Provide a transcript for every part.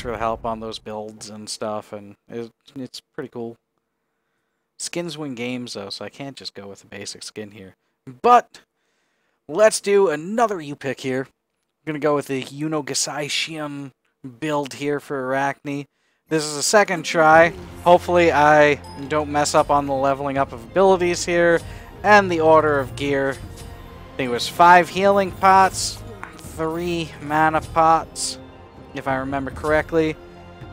for the help on those builds and stuff, and it's pretty cool. Skins win games, though, so I can't just go with a basic skin here. But let's do another YouPick here. I'm going to go with the YunoGasaiShion build here for Arachne. This is a second try. Hopefully I don't mess up on the leveling up of abilities here and the order of gear. I think it was 5 healing pots, 3 mana pots, if I remember correctly.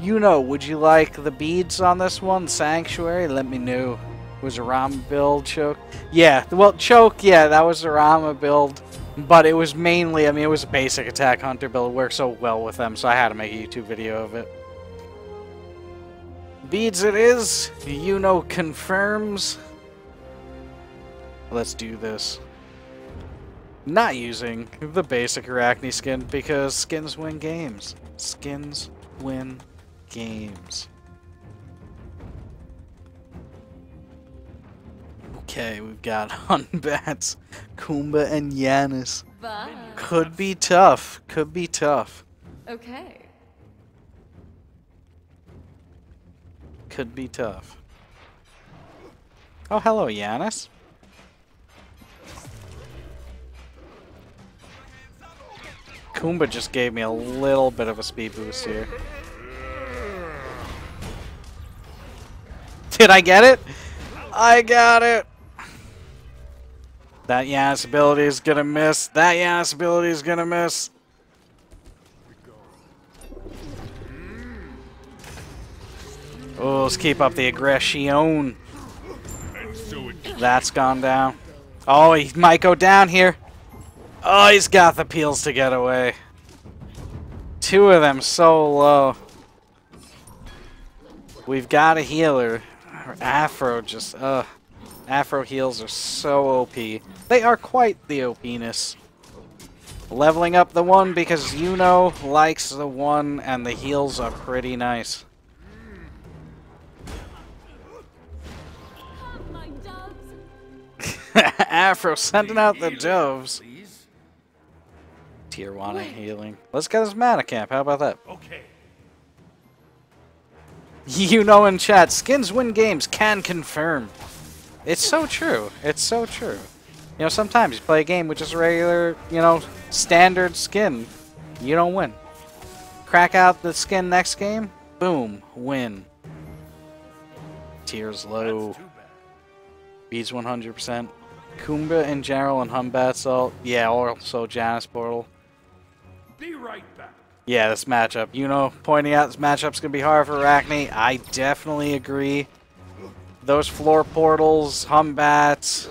Would you like the beads on this one? Sanctuary? Let me know. It was a Rama build, Choke? Yeah, well, Choke, yeah, that was a Rama build. But it was mainly, I mean, it was a basic attack hunter build. It worked so well with them, so I had to make a YouTube video of it. Beads it is. Confirms. Let's do this. Not using the basic Arachne skin because skins win games. Skins win games. Okay, we've got Hunbats, Kumba, and Yanis. Bye. Could be tough. Could be tough. Okay. Could be tough. Oh, hello, Yanis. Kumba just gave me a little bit of a speed boost here. Did I get it? I got it! That Yanis ability is gonna miss. That Yanis ability is gonna miss. Oh, let's keep up the aggression. That's gone down. Oh, he might go down here. Oh, he's got the peels to get away. 2 of them so low. We've got a healer. Afro just, Afro heals are so OP. They are quite the OP-ness. Leveling up the 1 because likes the 1 and the heals are pretty nice. Afro sending out the doves. Tier 1 healing. Let's get this mana camp. How about that? Okay. In chat, skins win games, can confirm. It's so true. It's so true. Sometimes you play a game with just a regular, standard skin. You don't win. Crack out the skin next game, boom, win. Tiers low. Beats 100%. Kumba and Jarl and Humbat ult. Yeah, also Janus Portal. Be right back. Yeah, this matchup. Pointing out this matchup's going to be hard for Arachne. I definitely agree. Those floor portals, Humbats,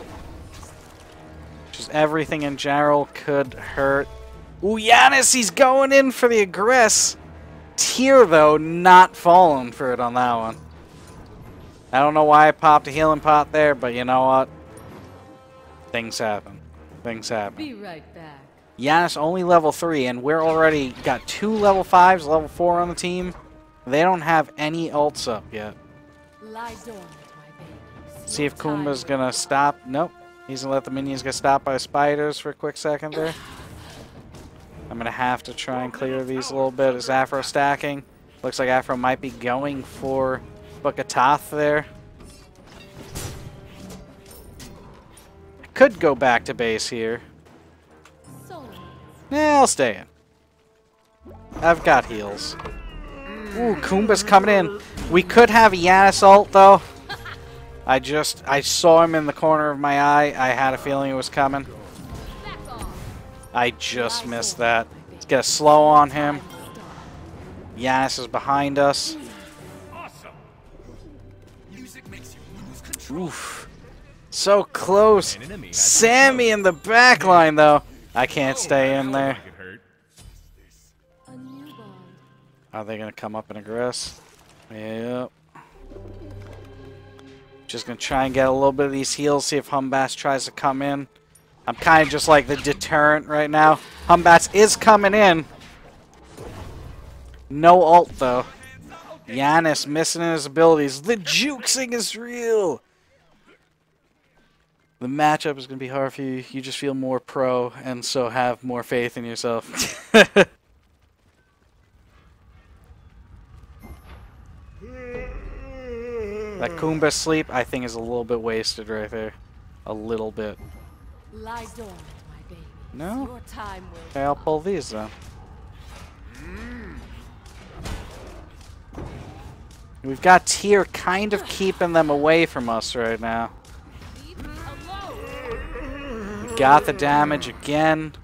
just everything in general could hurt. Ooh, Yanis, he's going in for the aggress. Tier, though, not falling for it on that one. I don't know why I popped a healing pot there, but you know what? Things happen. Things happen. Be right back. Yanis only level 3, and we're already got 2 level 5s, level 4 on the team. They don't have any ults up yet. Lie dormant, my babies. See if Kumba's gonna stop. Nope. He's gonna let the minions get stopped by spiders for a quick second there. I'm gonna have to try and clear these a little bit as Afro stacking. Looks like Afro might be going for Book of Toth there. I could go back to base here. Yeah, I'll stay in. I've got heals. Ooh, Kumba's coming in. We could have a Yanis ult, though. I saw him in the corner of my eye. I had a feeling it was coming. I just missed that. Let's get a slow on him. Yanis is behind us. Oof. So close. Sammy in the back line, though. I can't stay in there. Are they going to come up and aggress? Yep. Just going to try and get a little bit of these heals, see if Humbats tries to come in. I'm kind of just like the deterrent right now. Humbats is coming in. No ult, though. Yanis missing his abilities. The jukesing is real. The matchup is going to be hard for you. You just feel more pro and so have more faith in yourself. That Kumba sleep, I think, is a little bit wasted right there. A little bit. Lie dormant, my baby. No? Your time will Okay, I'll come. pull these then. We've got Tyr kind of keeping them away from us right now. Leave me alone. We got the damage again.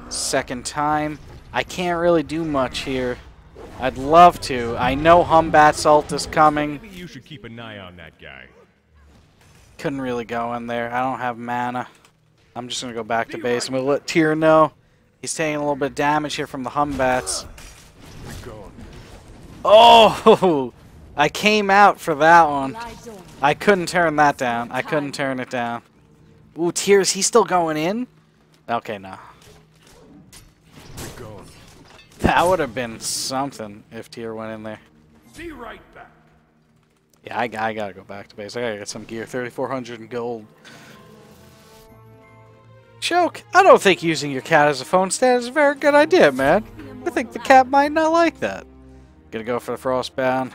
Second time. I can't really do much here. I'd love to. I know Humbat's ult is coming. Maybe you should keep an eye on that guy. Couldn't really go in there. I don't have mana. I'm just going to go back to base. I'm going to let Tyr know. He's taking a little bit of damage here from the Humbats. Oh! I came out for that one. Lie dormant. I couldn't turn that down. I couldn't turn it down. Ooh, Tyr, is he still going in? Okay, no. That would have been something if Tyr went in there. Be right back. Yeah, I gotta go back to base. I gotta get some gear. 3,400 in gold. Choke, I don't think using your cat as a phone stand is a very good idea, man. I think the cat might not like that. Gonna go for the Frostbound.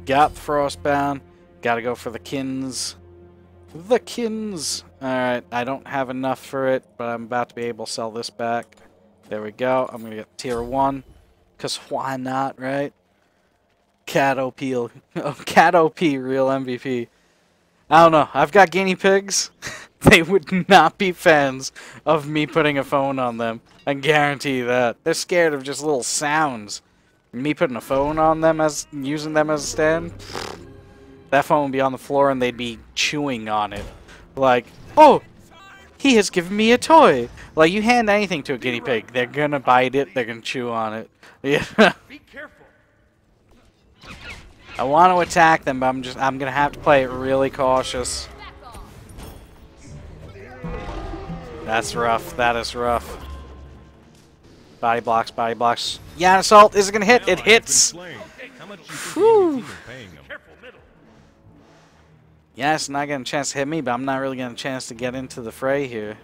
Got the Frostbound. Gotta go for the Kins. The Kins. Alright, I don't have enough for it, but I'm about to be able to sell this back. There we go. I'm gonna get tier 1. Cause why not, right? Cat OP, Cat OP, real MVP. I don't know. I've got guinea pigs. They would not be fans of me putting a phone on them. I guarantee you that. They're scared of just little sounds. Me putting a phone on them using them as a stand. That phone would be on the floor and they'd be chewing on it. Like, oh, he has given me a toy. Like, you hand anything to a guinea pig, they're gonna bite it, they're gonna chew on it. Yeah. Be careful. I want to attack them, but I'm gonna have to play it really cautious. That's rough. That is rough. Body blocks, body blocks. Yeah, assault is it gonna hit? It hits. How much you Whew. think you're paying them? Careful, middle. Yeah, it's not getting a chance to hit me, but I'm not really getting a chance to get into the fray here.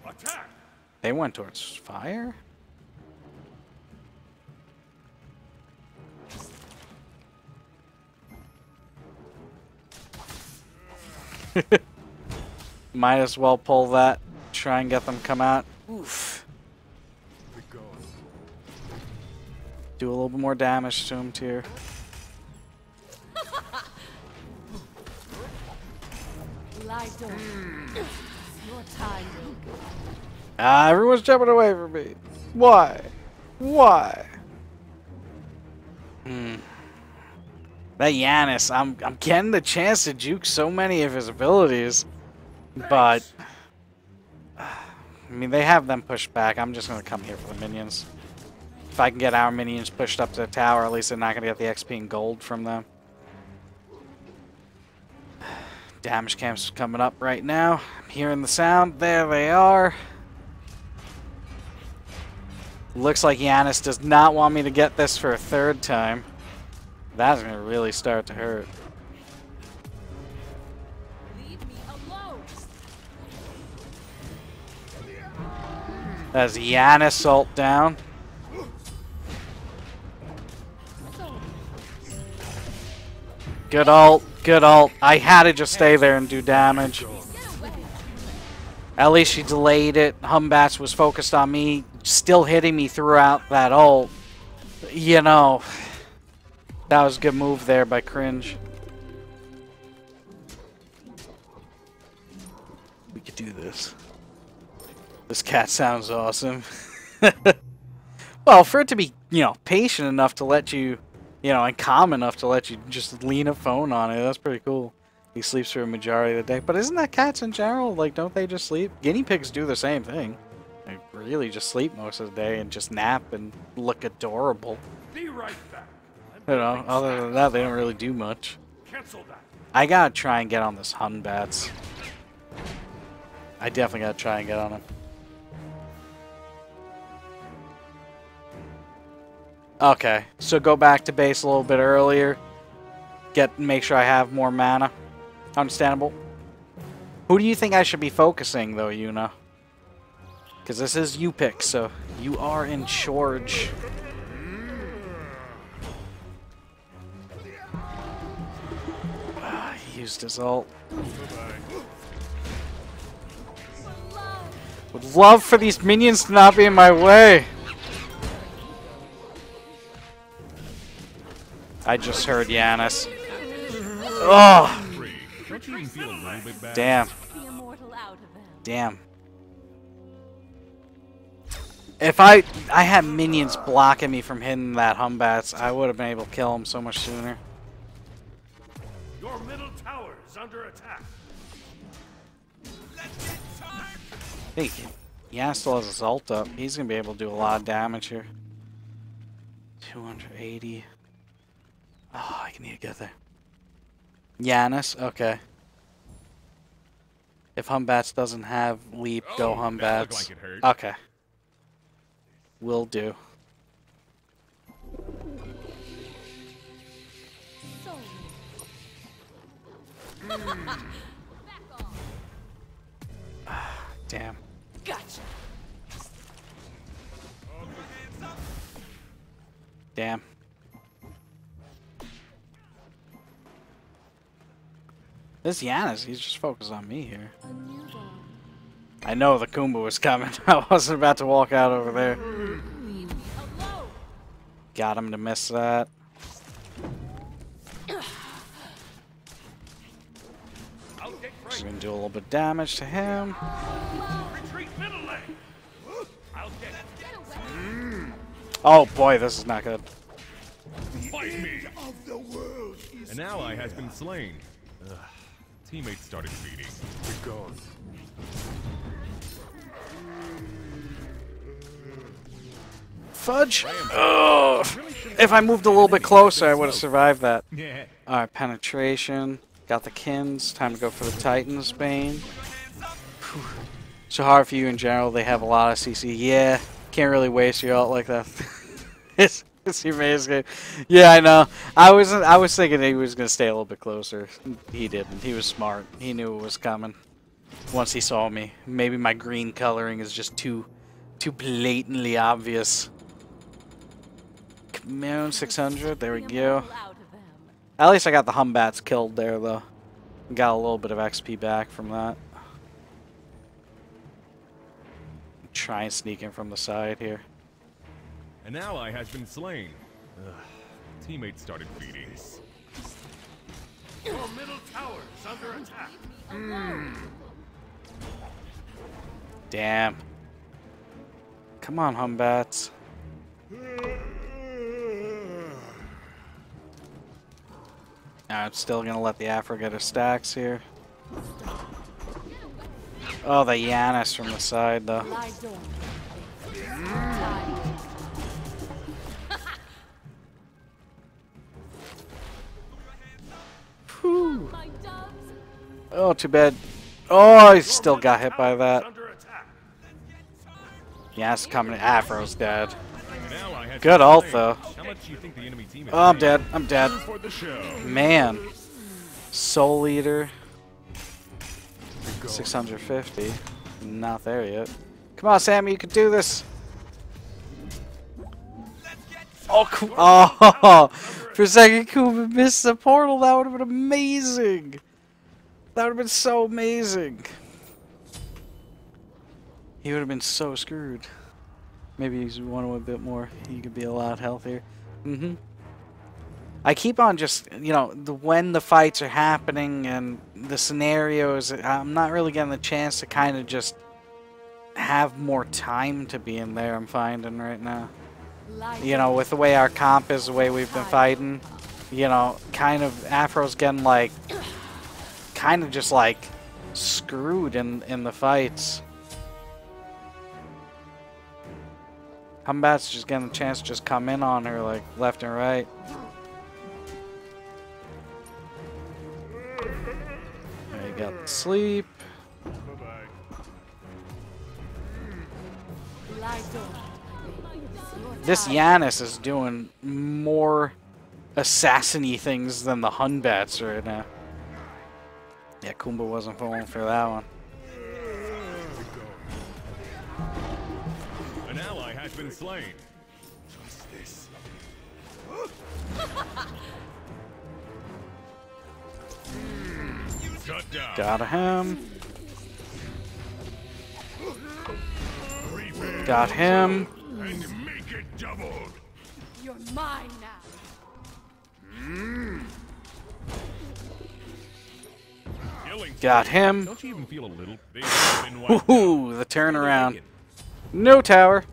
Attack. They went towards fire? Might as well pull that. Try and get them come out. Oof. Do a little bit more damage to him, Tyr. Lie dormant. Your time will come. Ah, everyone's jumping away from me. Why? Why? That Yanis, I'm getting the chance to juke so many of his abilities, but I mean they have them pushed back. I'm just gonna come here for the minions. If I can get our minions pushed up to the tower, at least they're not gonna get the XP and gold from them. Damage camps coming up right now. I'm hearing the sound. There they are. Looks like Yanis does not want me to get this for a third time. That's going to really start to hurt. Leave me alone. That's Yanis ult down. Good ult. Good ult. I had to just stay there and do damage. At least she delayed it. Humbats was focused on me, still hitting me throughout that ult. You know, that was a good move there by Cringe. We could do this. This cat sounds awesome. Well, for it to be, you know, patient enough to let you, you know, and calm enough to let you just lean a phone on it, that's pretty cool. He sleeps for a majority of the day. But isn't that cats in general? Like, don't they just sleep? Guinea pigs do the same thing. They really just sleep most of the day and just nap and look adorable. Be right back. You know, other than that, they don't really do much. Cancel that. I gotta try and get on this Humbats. I definitely gotta try and get on him. Okay, so go back to base a little bit earlier. Make sure I have more mana. Understandable. Who do you think I should be focusing, though, Yuna? Because this is YouPick, so you are in charge. He used his ult. Would love for these minions to not be in my way. I just heard Yanis. Oh, Don't you even feel a little bit bad? damn. The immortal out of them. Damn. If I had minions blocking me from hitting that Humbats, I would have been able to kill him so much sooner. Your middle tower is under attack. I think Yanis still has his ult up. He's going to be able to do a lot of damage here. 280. Oh, I need to get there. Yanis? Okay. If Humbats doesn't have leap, go Oh, that looked Humbats. like it hurt. Okay. Will do. So Damn. gotcha. Damn. This Yanis, he's just focused on me here. A new dawn. I know the Kumba was coming. I wasn't about to walk out over there. Leave me alone. Got him to miss that. I'll get Just right. gonna do a little bit of damage to him. Retreat middle lane. I'll get Oh boy, this is not good. fight me. An ally has been slain. Ugh. Teammates started feeding. We're gone. Fudge! Ugh. If I moved a little bit closer, I would have survived that. Yeah. Alright, penetration. Got the Kins. Time to go for the Titan's Bane. Whew. So hard for you in general. They have a lot of CC. Yeah, can't really waste your ult like that. it's your maze game. Yeah, I know. I was thinking he was gonna stay a little bit closer. He didn't. He was smart. He knew it was coming. Once he saw me. Maybe my green coloring is just too blatantly obvious. Commune 600. There we The go. immortal out of them. At least I got the Humbats killed there, though. Got a little bit of XP back from that. Try and sneak in from the side here. An ally has been slain. Ugh. Teammates started feeding. Your middle tower is under attack. Damn. Come on, Humbats. I'm still gonna let the Afro get her stacks here. Oh, the Yanis from the side, though. Lie dormant. Time. Whew. My doves. Oh, too bad. Oh, I still got hit by that. Under attack. Yanis coming. Afro's dead. An ally has Good been ult, slain. though. How much do you think the enemy team is? Oh, I'm dead. I'm dead. For the show. Man. Soul Eater. 650. Not there yet. Come on, Sammy, you can do this. Oh, oh! For a second, Kuma missed the portal. That would have been amazing. That would have been so amazing. He would have been so screwed. Maybe he's one a bit more. He could be a lot healthier. I keep on just, you know, when the fights are happening and the scenarios, I'm not really getting the chance to kind of just have more time to be in there, I'm finding right now. Lie You know, with the way our comp is, the way we've been fighting, you know, kind of Afro's getting like, kind of just like screwed in the fights. Humbat's just getting a chance to just come in on her like left and right. There you got the sleep. Lie dormant. This Yanis is doing more assassin-y things than the Humbats right now. Yeah, Kumba wasn't falling for that one. An ally has been slain. stuff. Got him. Got him. And make it doubled. You're mine now. Got him. Don't you even feel a little? They've been wiped out. Ooh, the turnaround. No tower.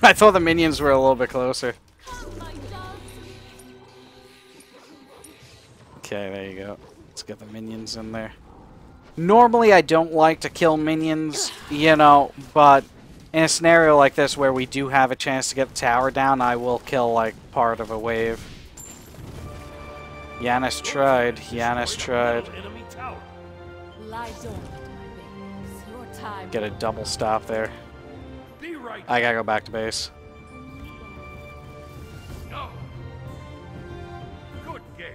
I thought the minions were a little bit closer. Come, my dogs. Okay, there you go. Let's get the minions in there. Normally, I don't like to kill minions, you know, but in a scenario like this where we do have a chance to get the tower down, I will kill, like, part of a wave. Yanis tried. Yanis tried. Enemy tower. Lie dormant, my babes. Your time. Get a double stop there. Be right. I gotta go back to base. No. Good game.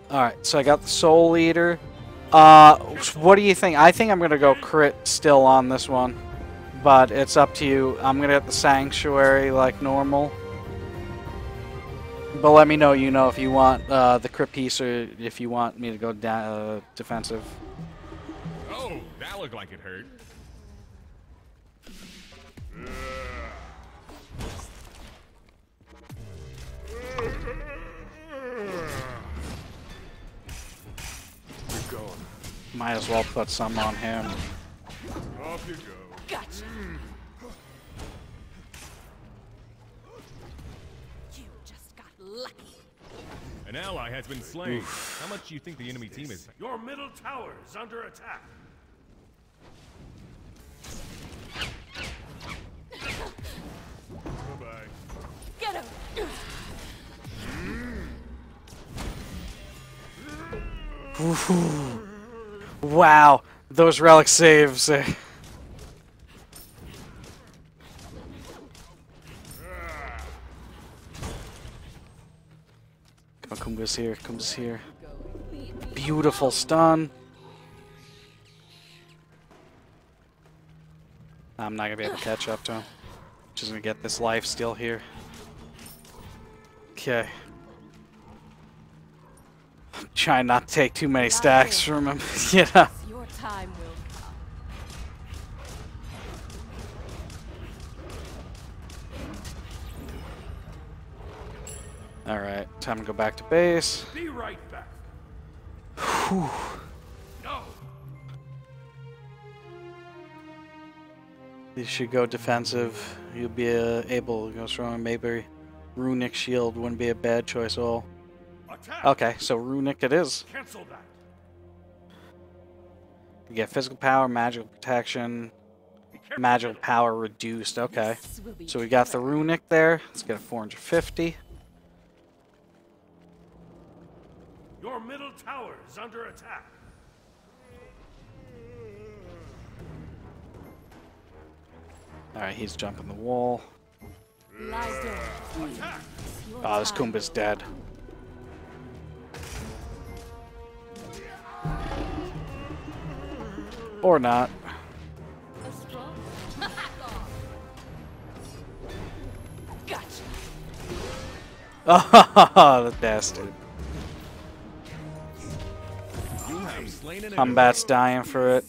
Alright, so I got the Soul Eater. What do you think? I think I'm gonna go crit still on this one. But it's up to you. I'm gonna get the Sanctuary like normal. But let me know, you know, if you want the crit piece or if you want me to go down defensive. Oh, that looked like it hurt. You're going. Might as well put some on him. Off you go. Gotcha. You just got lucky. An ally has been slain. How much do you think the enemy team is? Your middle tower is under attack. Bye-bye. Get him. Ooh. Wow, those relic saves. Come on, Kumba's here. Kumba's here. Beautiful stun. I'm not gonna be able to catch up to him. Just gonna get this life steal here. Okay. Try not to take too many stacks from him. Yeah. Your time will come. Alright, time to go back to base. Be right back. Whew. No. You should go defensive. You'll be able to go strong. Maybe Runic Shield wouldn't be a bad choice at all. Attack. Okay, so Runic it is. Cancel that. You get physical power, magical protection, magical power reduced. Okay. This will be So we got the Runic there. Let's get a 450. Your middle tower is under attack. Alright, he's jumping the wall. Lie dormant. Attack. Your Oh, this time. Kumba's dead. Or not. Gotcha. Oh, the bastard. You have slain an Combat's dying for it.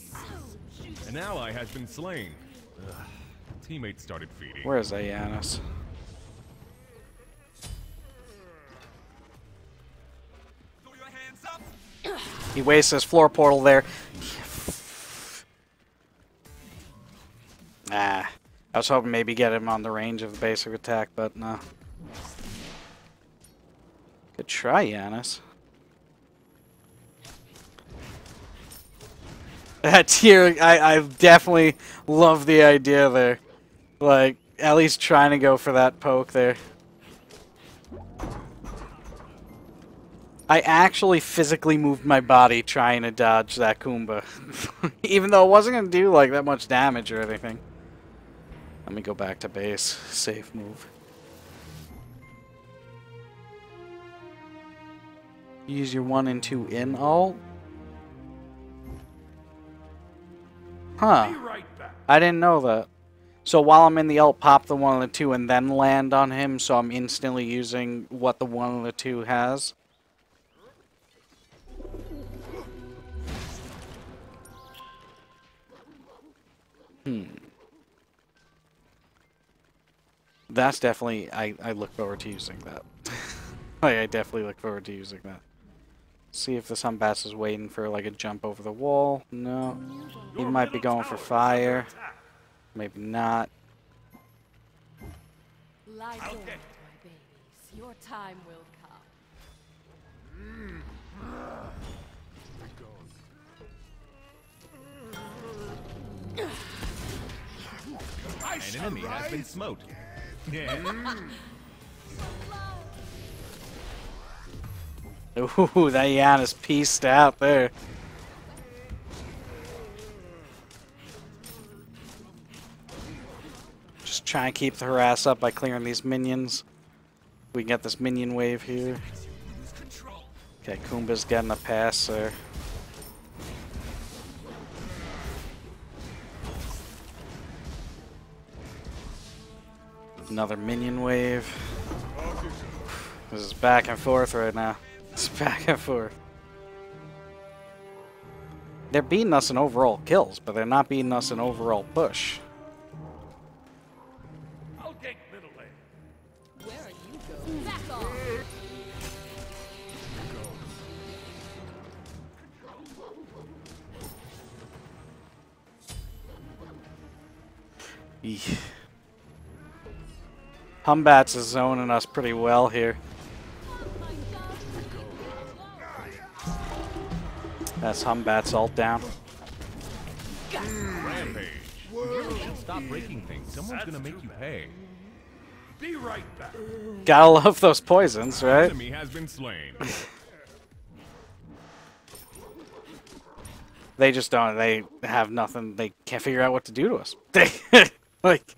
enemy. An ally has been slain. Ugh. Teammates started feeding. Where is that Yanis? He wastes his floor portal there. Ah. I was hoping maybe get him on the range of the basic attack, but no. Good try, Yanis. That tier, I definitely love the idea there. Like, at least trying to go for that poke there. I actually physically moved my body trying to dodge that Kumba. Even though it wasn't going to do like that much damage or anything. Let me go back to base. Safe move. Use your 1 and 2 in ult. Huh. Be right back. I didn't know that. So while I'm in the ult, pop the 1 and the 2 and then land on him, so I'm instantly using what the 1 and the 2 has. That's definitely... I look forward to using that. Like, I definitely look forward to using that. See if the Sunbass is waiting for, like, a jump over the wall. No. He might be going for fire. Maybe not. Lie dormant, my babies. Your time will come. An enemy has been smote. Ooh, that Giannis pieced out there. Just try and keep the harass up by clearing these minions. We can get this minion wave here. Okay, Kumba's getting a pass there. Another minion wave. This is back and forth right now. It's back and forth. They're beating us in overall kills, but they're not beating us in overall push. I'll take middle lane. Where are you going? Back off! Eeh. Humbats is zoning us pretty well here. That's Humbats ult down. Rampage. You should stop breaking things. Someone's gonna make you pay. Be right back. Gotta love those poisons, right? Enemy has been slain. They just don't. They have nothing. They can't figure out what to do to us. They like.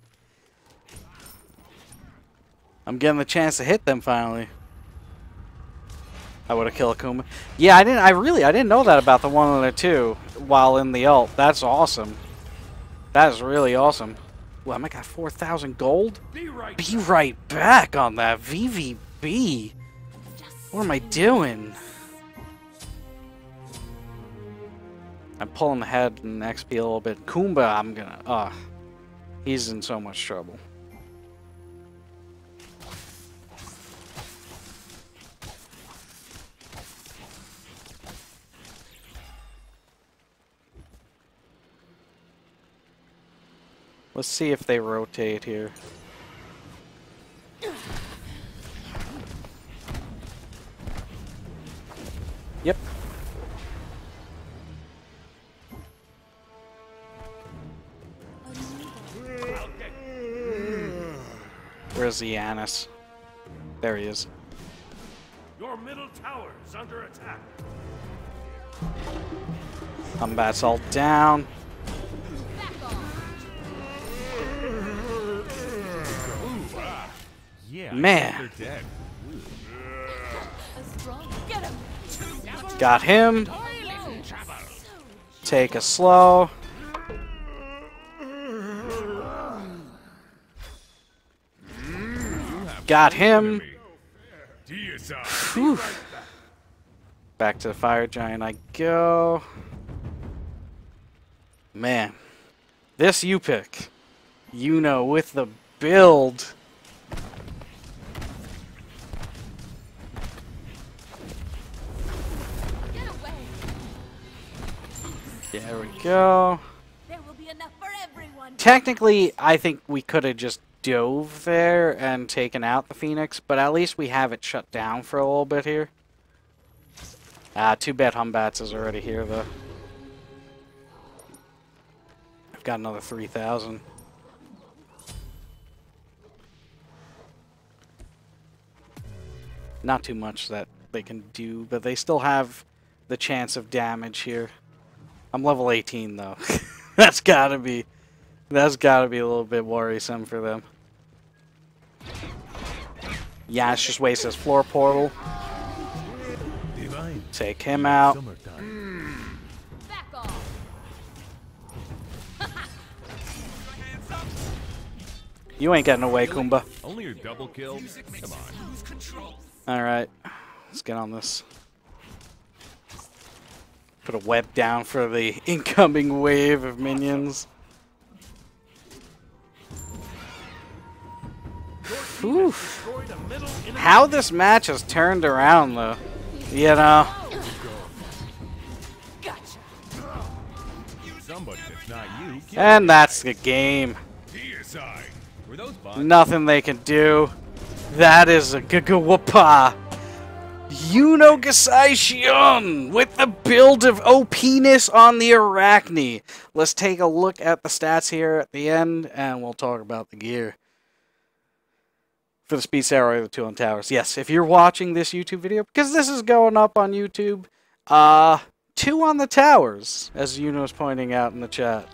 I'm getting the chance to hit them finally. I would have killed Akuma. Yeah, I didn't know that about the 1 and the 2 while in the ult. That's awesome. That is really awesome. Well, I might got 4,000 gold. Be right back on that VVB. What am I doing? I'm pulling ahead in XP a little bit. Kumba, I'm gonna. He's in so much trouble. Let's see if they rotate here. Yep. Where's the Giannis? There he is. Your middle tower is under attack. Humbats all down. Yeah, Man. they're dead. Get him! Got him. Take a slow. Got him. Whew. Back to the fire giant I go. Man. This YouPick. Yuno with the build. There we go. There will be enough for everyone. Technically, I think we could have just dove there and taken out the Phoenix, but at least we have it shut down for a little bit here. Too bad Humbats is already here, though. I've got another 3,000. Not too much that they can do, but they still have the chance of damage here. I'm level 18 though. That's gotta be a little bit worrisome for them. Yeah, it's just wastes his floor portal. Take him out. Back off. You ain't getting away, Kumba. Only a double kill? Come on. Alright. Let's get on this. Put a web down for the incoming wave of minions. Whew. Destroyed a middle enemy. How this match has turned around, though. You know? Somebody that's not you. And that's the game. PSI. Were those bots? Nothing they can do. That is a gigawapa. YunoGasaiShion with the build of OP-ness on the Arachne. Let's take a look at the stats here at the end, and we'll talk about the gear. For the speed arrow, the 2 on towers. Yes, if you're watching this YouTube video, because this is going up on YouTube, 2 on the towers, as Yuno's pointing out in the chat.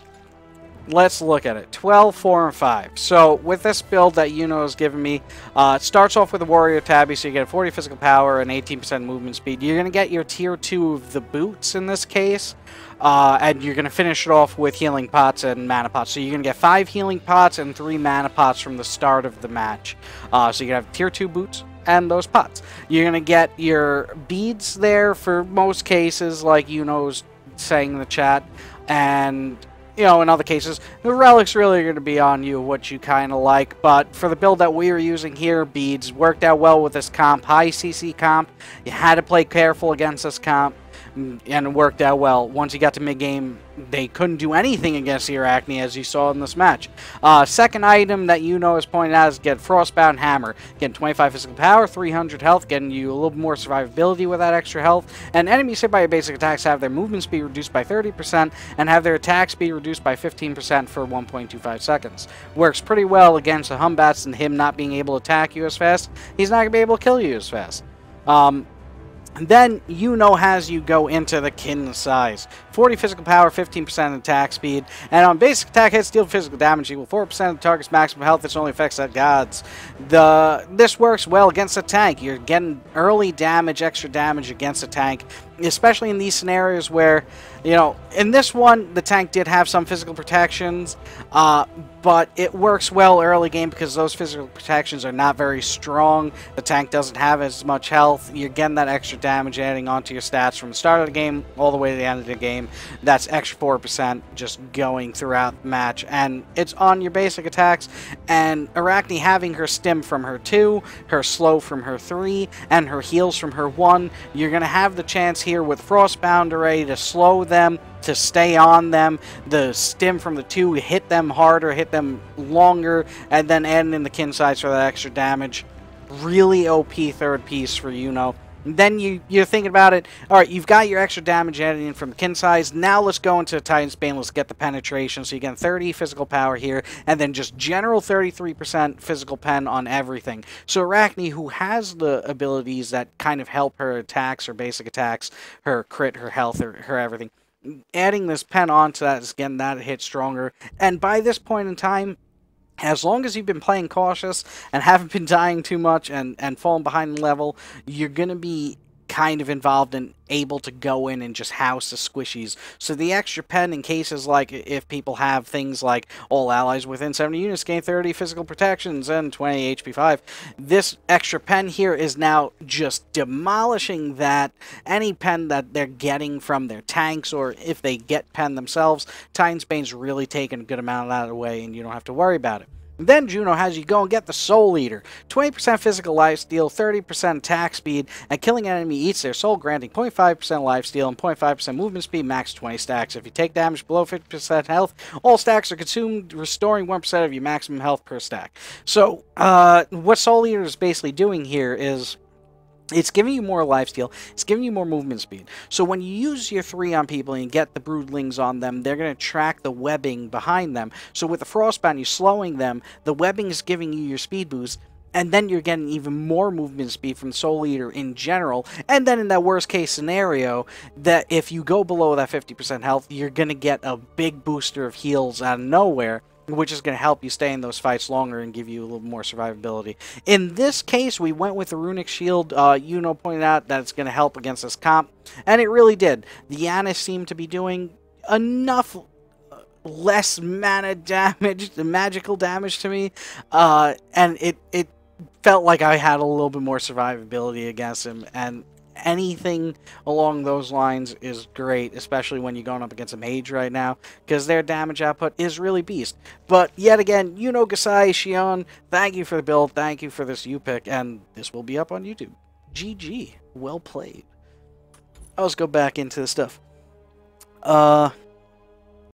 Let's look at it. 12, 4, and 5. So, with this build that Yuno has given me, it starts off with a warrior tabby, so you get 40 physical power and 18% movement speed. You're going to get your tier 2 of the boots in this case, and you're going to finish it off with healing pots and mana pots. So, you're going to get 5 healing pots and 3 mana pots from the start of the match. So, you can have tier 2 boots and those pots. You're going to get your beads there for most cases, like Yuno's saying in the chat, and you know, in other cases, the relics really are going to be on you, what you kind of like. But for the build that we are using here, beads worked out well with this comp. High CC comp. You had to play careful against this comp, and it worked out well. Once you got to mid-game, they couldn't do anything against the Arachne, as you saw in this match. Second item that Yuno has pointed out is get Frostbound Hammer. Getting 25 physical power, 300 health, getting you a little more survivability with that extra health. And enemies hit by your basic attacks have their movement speed reduced by 30% and have their attack speed reduced by 15% for 1.25 seconds. Works pretty well against the Humbats and him not being able to attack you as fast. He's not going to be able to kill you as fast. And then Yuno has you go into the kin size. 40 physical power, 15% attack speed, and on basic attack hits deal physical damage equal 4% of the target's maximum health. This only affects that gods. This works well against a tank. You're getting early damage, extra damage against a tank, especially in these scenarios where, you know, in this one the tank did have some physical protections, but it works well early game because those physical protections are not very strong. The tank doesn't have as much health. You're getting that extra damage adding onto your stats from the start of the game all the way to the end of the game. That's extra 4% just going throughout the match, and it's on your basic attacks. And Arachne having her stim from her 2, her slow from her 3, and her heals from her 1, you're going to have the chance here with Frostbound Array to slow them, to stay on them, the stim from the 2, hit them harder, hit them longer, and then adding in the kin size for that extra damage. Really OP third piece for Yuno. Then you're thinking about it, alright, you've got your extra damage added in from the kin size, now let's go into Titan's Bane, let's get the penetration, so you get 30 physical power here, and then just general 33% physical pen on everything. So Arachne, who has the abilities that kind of help her attacks, her basic attacks, her crit, her health, her everything, adding this pen onto that is getting that hit stronger, and by this point in time, as long as you've been playing cautious and haven't been dying too much and falling behind in level, you're going to be kind of involved and able to go in and just house the squishies. So the extra pen in cases like if people have things like all allies within 70 units gain 30 physical protections and 20 HP 5, this extra pen here is now just demolishing that. Any pen that they're getting from their tanks, or if they get pen themselves, Titan's Bane's really taking a good amount of that away and you don't have to worry about it. Then Juno has you go and get the Soul Eater. 20% physical lifesteal, 30% attack speed, and killing an enemy eats their soul, granting 0.5% lifesteal and 0.5% movement speed, max 20 stacks. If you take damage below 50% health, all stacks are consumed, restoring 1% of your maximum health per stack. So, what Soul Eater is basically doing here is it's giving you more lifesteal, it's giving you more movement speed. So when you use your 3 on people and you get the broodlings on them, they're going to track the webbing behind them. So with the Frostbound, you're slowing them, the webbing is giving you your speed boost, and then you're getting even more movement speed from Soul Eater in general. And then in that worst case scenario, that if you go below that 50% health, you're going to get a big booster of heals out of nowhere, which is going to help you stay in those fights longer and give you a little more survivability. In this case, we went with the Runic Shield. Yuno pointed out that it's going to help against this comp, and it really did. The Yanis seemed to be doing enough less mana damage, the magical damage to me, and it felt like I had a little bit more survivability against him, and anything along those lines is great, especially when you're going up against a mage right now, because their damage output is really beast. But yet again, YunoGasaiShion, thank you for the build, thank you for this YouPick, and this will be up on YouTube. GG. Well played. Let's go back into the stuff.